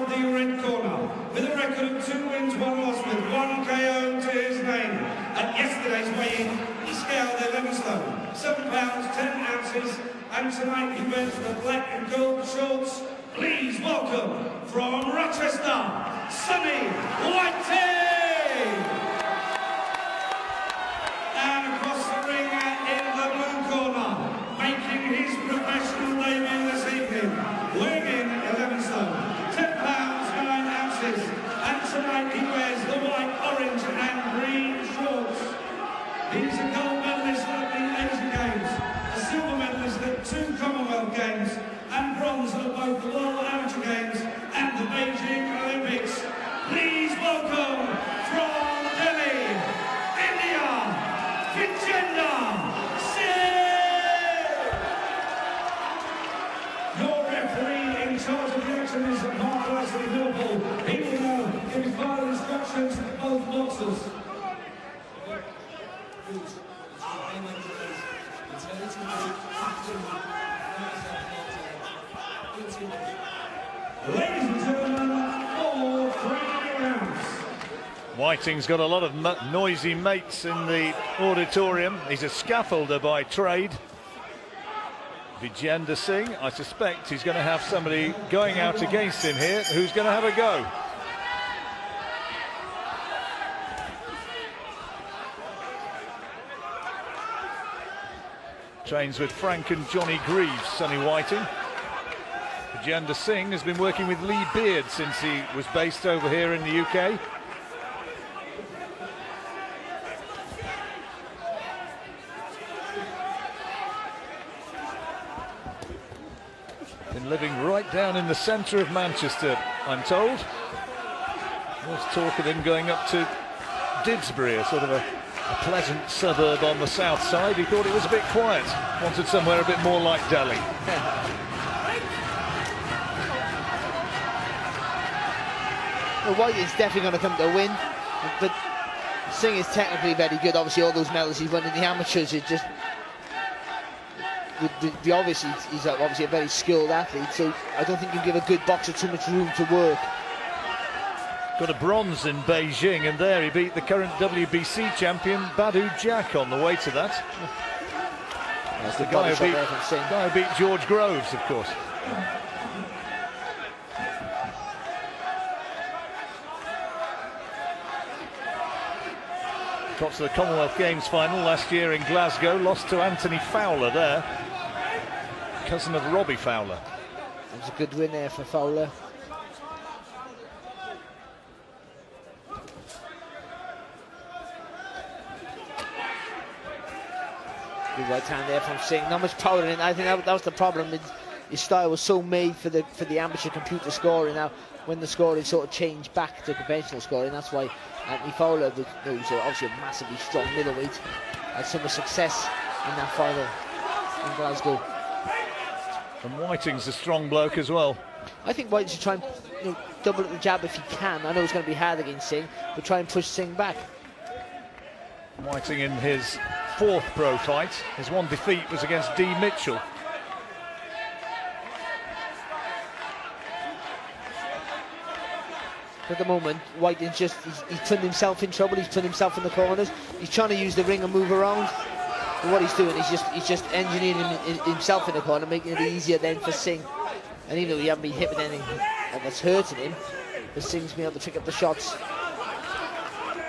of the red corner, with a record of 2 wins, 1 loss, with 1 KO to his name. At yesterday's weigh-in, he scaled 11 stone, 7 pounds, 10 ounces, and tonight he wears the black and gold shorts. Please welcome, from Rochester, Sonny Whiting! And across the ring in the blue corner, making his professional debut this evening, weighing in 11 stone, 10 pounds, 9 ounces, and tonight he wears the white, orange and green shorts. He's a gold medalist at the Asian Games, a silver medalist at 2 Commonwealth Games, and bronze at both the World Amateur Games and the Beijing Olympics. Please welcome, from Delhi, India, Vijender Singh! Your referee in charge of the action is Mark Leslie Liverpool. He will now give his final instructions to both boxers. Ladies and gentlemen, all 3 rounds. Whiting's got a lot of noisy mates in the auditorium. He's a scaffolder by trade. Vijender Singh, I suspect he's going to have somebody going out against him here who's going to have a go. Trains with Frank and Johnny Greaves, Sonny Whiting. Vijender Singh has been working with Lee Beard since he was based over here in the UK. Been living right down in the centre of Manchester, I'm told. There's talk of him going up to Didsbury, a sort of a pleasant suburb on the south side. He thought it was a bit quiet, wanted somewhere a bit more like Delhi. Well, Whiting's definitely going to come to win, but Singh is technically very good. Obviously, all those medals he's won in the amateurs is just... he's obviously a very skilled athlete, so I don't think you give a good boxer too much room to work. Got a bronze in Beijing, and there he beat the current WBC champion Badu Jack on the way to that. That's the guy who beat George Groves, of course. Got to the Commonwealth Games final last year in Glasgow, lost to Anthony Fowler there, cousin of Robbie Fowler. It was a good win there for Fowler. Good right hand there from Singh. Not much power in it. I think that was the problem. His style was so made for the amateur computer scoring. Now, when the scoring sort of changed back to conventional scoring, that's why Anthony Fowler, who's obviously a massively strong middleweight, had so much success in that final in Glasgow. And Whiting's a strong bloke as well. I think Whiting should try and double at the jab if he can. I know it's going to be hard against Singh, but try and push Singh back. Whiting in his 4th pro fight. His one defeat was against D. Mitchell. At the moment, Whiting's he's putting himself in trouble. He's putting himself in the corners. He's trying to use the ring and move around. And what he's doing is he's just engineering himself in the corner, making it easier then for Singh. And even though he hasn't been hit with anything that's hurting him, but Singh's been able to pick up the shots.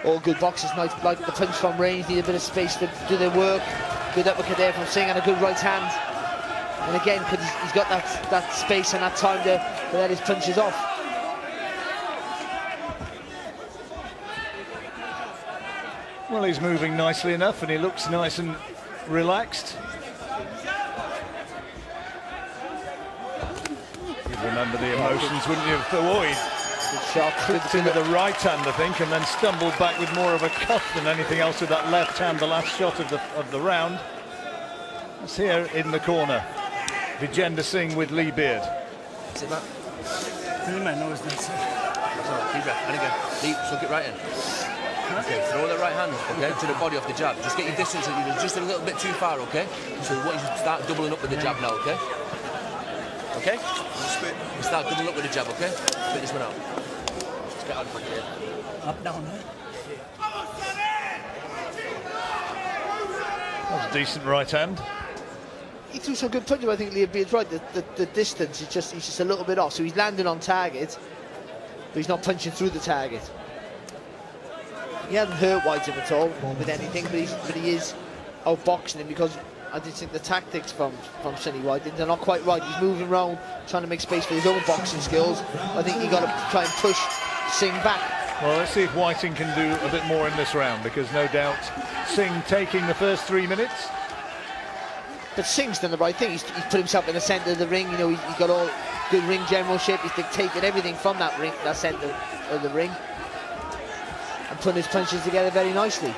All good boxers like the punch from range, need a bit of space to do their work. Good uppercut there from Singh and a good right hand. And again, because he's got that space and that time to let his punches off. Well, he's moving nicely enough and he looks nice and relaxed. You'd remember the emotions, wouldn't you? Good shot. Tripped in with the right hand, I think, and then stumbled back with more of a cuff than anything else with that left hand, the last shot of the round. It's here in the corner. Vijender Singh with Lee Beard. Sit back. You might know his name. Keep it. And again, Lee, suck it right in. Okay, throw that right hand, okay, to the body off the jab. Just get your distance, just a little bit too far, okay? So what you should start doubling up with the jab now, okay? okay? Start good luck with the jab, okay? Spit this one out. Just get out of the back of here. Up, down, That's a decent right hand. He threw some good punches. I think Liam Beard's right. The distance is he's just a little bit off. So he's landing on target, but he's not punching through the target. He hasn't hurt Whiting at all with anything, but he is outboxing him, because I just think the tactics from Sonny Whiting, they're not quite right. He's moving around, trying to make space for his own boxing skills. I think you got to try and push Singh back. Well, let's see if Whiting can do a bit more in this round, because no doubt Singh taking the first 3 minutes. But Singh's done the right thing. He's put himself in the centre of the ring. You know, he's got all good ring generalship. He's dictated everything from that ring, that centre of the ring, and putting his punches together very nicely.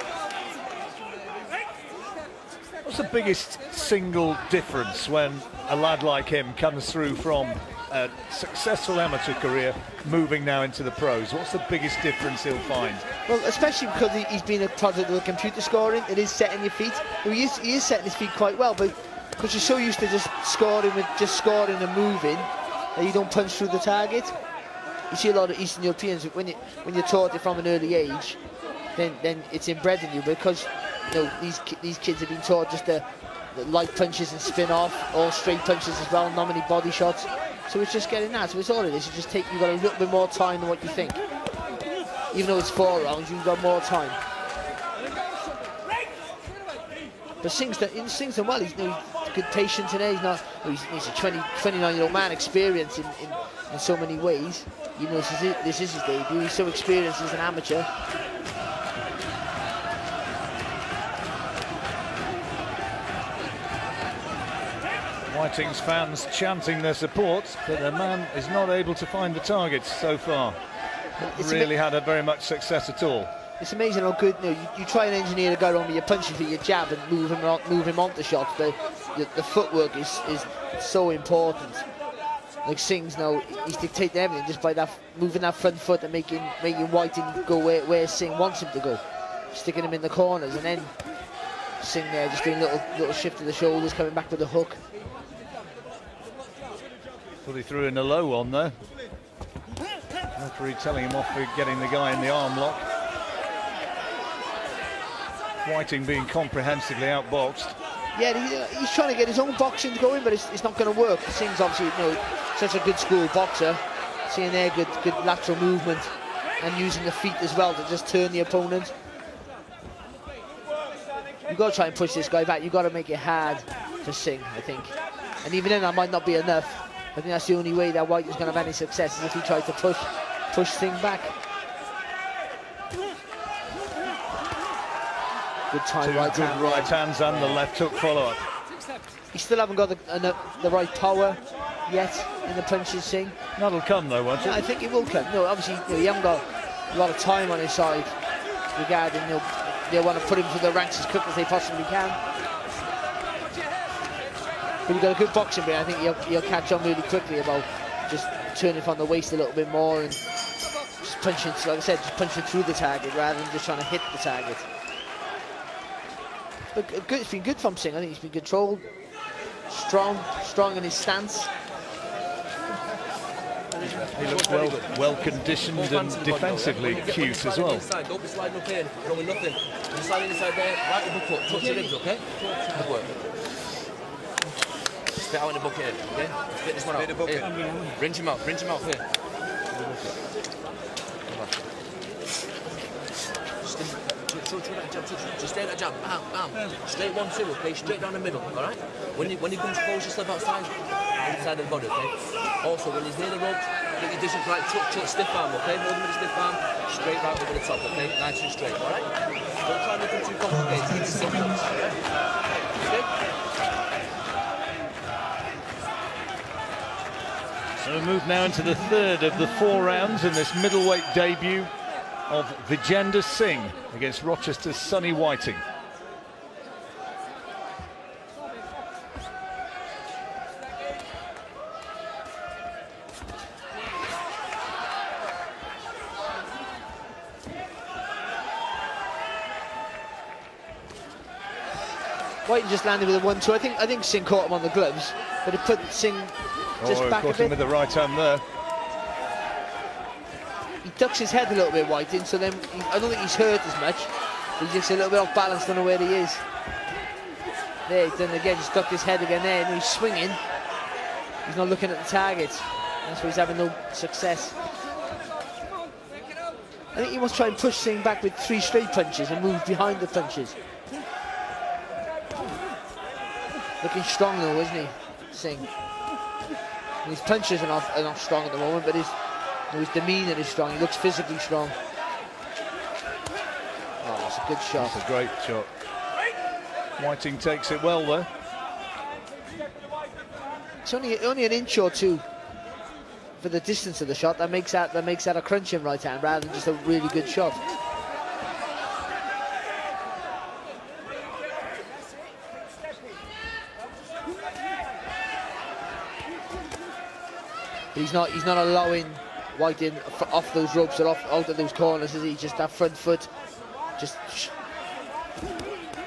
What's the biggest single difference when a lad like him comes through from a successful amateur career, moving now into the pros? What's the biggest difference he'll find? Well, especially because he's been a product of the computer scoring. It is setting your feet. He is setting his feet quite well, but because you're so used to just scoring and moving, that you don't punch through the target. You see a lot of Eastern Europeans, when you're taught it from an early age, then it's inbred in you, because you know these kids have been taught just the light punches and spin off, all straight punches as well, not many body shots. So it's just getting that. So it's all it is. You've got a little bit more time than what you think. Even though it's 4 rounds, you've got more time. But Singh's done well. He's good patience in there. He's a 29-year-old man, experienced in so many ways. Even though this is his debut, he's so experienced as an amateur. Whiting's fans chanting their support, but the man is not able to find the targets so far. Not really had a very much success at all. It's amazing how good, you try and engineer a guy around with your punching for your jab and move him onto shots, but the footwork is so important. Like Singh's now, he's dictating everything just by that moving that front foot and making Whiting go where Singh wants him to go, sticking him in the corners, and then Singh there just doing a little shift of the shoulders, coming back with a hook. Thought he threw in a low one there. Referee telling him off for getting the guy in the arm lock. Whiting being comprehensively outboxed. Yeah, he's trying to get his own boxing going, but it's not going to work. Singh's obviously such a good school boxer. Seeing there good lateral movement and using the feet as well to just turn the opponent. You've got to try and push this guy back. You've got to make it hard for Singh, I think. And even then, that might not be enough. I think that's the only way that Whiting's going to have any success, is if he tries to push Singh back. Good time, Two right good hand. right hands and the left hook follow-up. He still haven't got the right power yet in the punches, Singh. That'll come though, won't it? Yeah, I think it will come. No, obviously he hasn't got a lot of time on his side regarding they'll want to put him through the ranks as quick as they possibly can. But you've got a good boxing brain. I think he'll catch on really quickly about just turning from the waist a little bit more and just punching, like I said, just punching through the target rather than just trying to hit the target. But it's been good from Singh. I think he's been controlled, strong in his stance. He looks well conditioned and defensively cute as well. Don't be sliding up here, throwing nothing. Just sliding inside there, right in the bucket, touch your ribs, okay? Good work. Spit out in the bucket here, okay? Spit this one out. Here. Rinse him out here. Just stay at that jab, bam. Straight 1-2, okay? Straight down the middle, alright? When he comes close, just slip outside of the body, okay? Also, when he's near the ropes, get your distance right, touch, stiff arm, okay? Hold him with a stiff arm, straight right over the top, okay? Nice and straight, alright? Don't try and make him too complicated, it's simple, alright? Okay? So we move now into the third of the 4 rounds in this middleweight debut of Vijender Singh against Rochester's Sonny Whiting. White just landed with a 1-2. I think Singh caught him on the gloves, but it put Singh just back a caught bit. him with the right hand there. He ducks his head a little bit, Whiting, so then I don't think he's hurt as much. He's just a little bit off balance, don't know where he is. There, he's done again, just ducked his head again there, and he's swinging. He's not looking at the target. That's why he's having no success. I think he wants to try and push Singh back with 3 straight punches and move behind the punches. Looking strong though, isn't he, Singh? His punches are not strong at the moment, but his demeanour is strong. He looks physically strong. Oh, it's a good shot. It's a great shot. Whiting takes it well there. It's only an inch or two for the distance of the shot that makes that a crunching right hand rather than just a really good shot. But he's not allowing Whiting off those ropes or out of those corners, is he? Just that front foot, just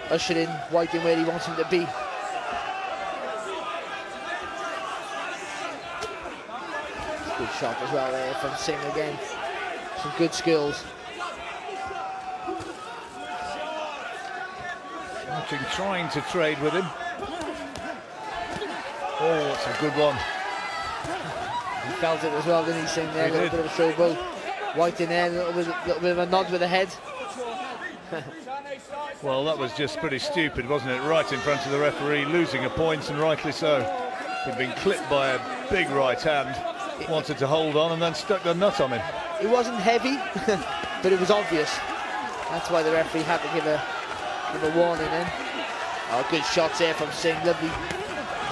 ushering Whiting where he wants him to be. Good shot as well there from Singh again. Some good skills. Whiting trying to trade with him. Oh, it's a good one. He felt it as well, didn't he, Singh there? A little bit of a showboat. Whiting there, a little bit of a nod with the head. Well, that was just pretty stupid, wasn't it? Right in front of the referee, losing a point, and rightly so. He'd been clipped by a big right hand, wanted to hold on, and then stuck the nut on him. It wasn't heavy, but it was obvious. That's why the referee had to give a warning then. Oh, good shots there from Singh, lovely.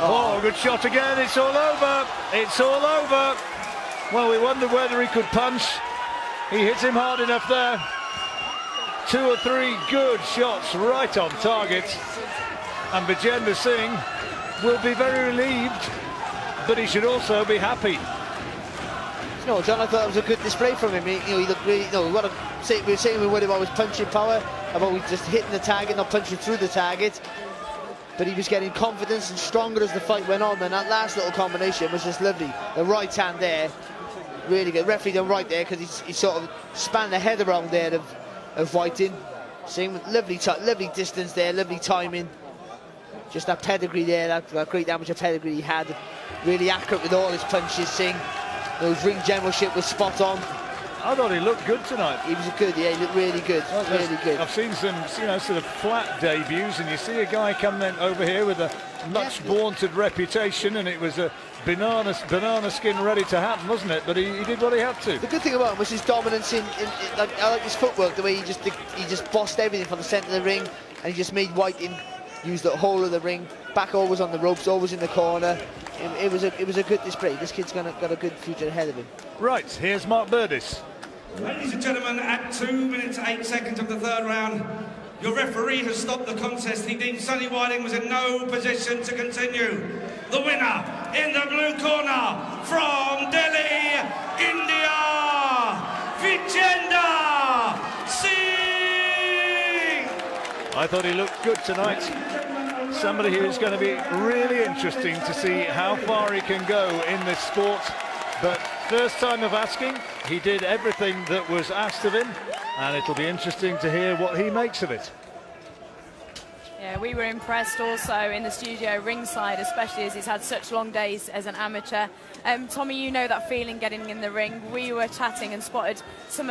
Oh, good shot again, it's all over. It's all over. Well, we wondered whether he could punch. He hit him hard enough there. 2 or 3 good shots right on target. And Vijender Singh will be very relieved, but he should also be happy. No, John, I thought it was a good display from him. He looked really, we were saying we worried about his punching power, about just hitting the target, not punching through the target. But he was getting confidence and stronger as the fight went on, and that last little combination was just lovely. The right hand there, really good. Referee done right there because he sort of spanned the head around there of Whiting. Singh, lovely distance there, lovely timing. Just that pedigree there, that great amateur pedigree he had. Really accurate with all his punches, Singh. His ring generalship was spot on. I thought he looked good tonight. He was good, yeah, he looked really good, really good. I've seen some, sort of flat debuts, and you see a guy come in over here with a much vaunted reputation, and it was a banana skin ready to happen, wasn't it? But he did what he had to. The good thing about him was his dominance in I like his footwork, the way he just bossed everything from the centre of the ring, and he just made Whiting use the whole of the ring. Back always on the ropes, always in the corner. It was a good display. This kid's got a good future ahead of him. Right, here's Mark Burdis. Ladies and gentlemen, at 2 minutes 8 seconds of the 3rd round, your referee has stopped the contest. He deemed Sonny Whiting was in no position to continue. The winner in the blue corner from Delhi, India, Vijender Singh. I thought he looked good tonight. Somebody who's going to be really interesting to see how far he can go in this sport. But first time of asking, he did everything that was asked of him, and it'll be interesting to hear what he makes of it. Yeah, we were impressed also in the studio ringside, especially as he's had such long days as an amateur. Tommy, you know that feeling getting in the ring. We were chatting and spotted some of the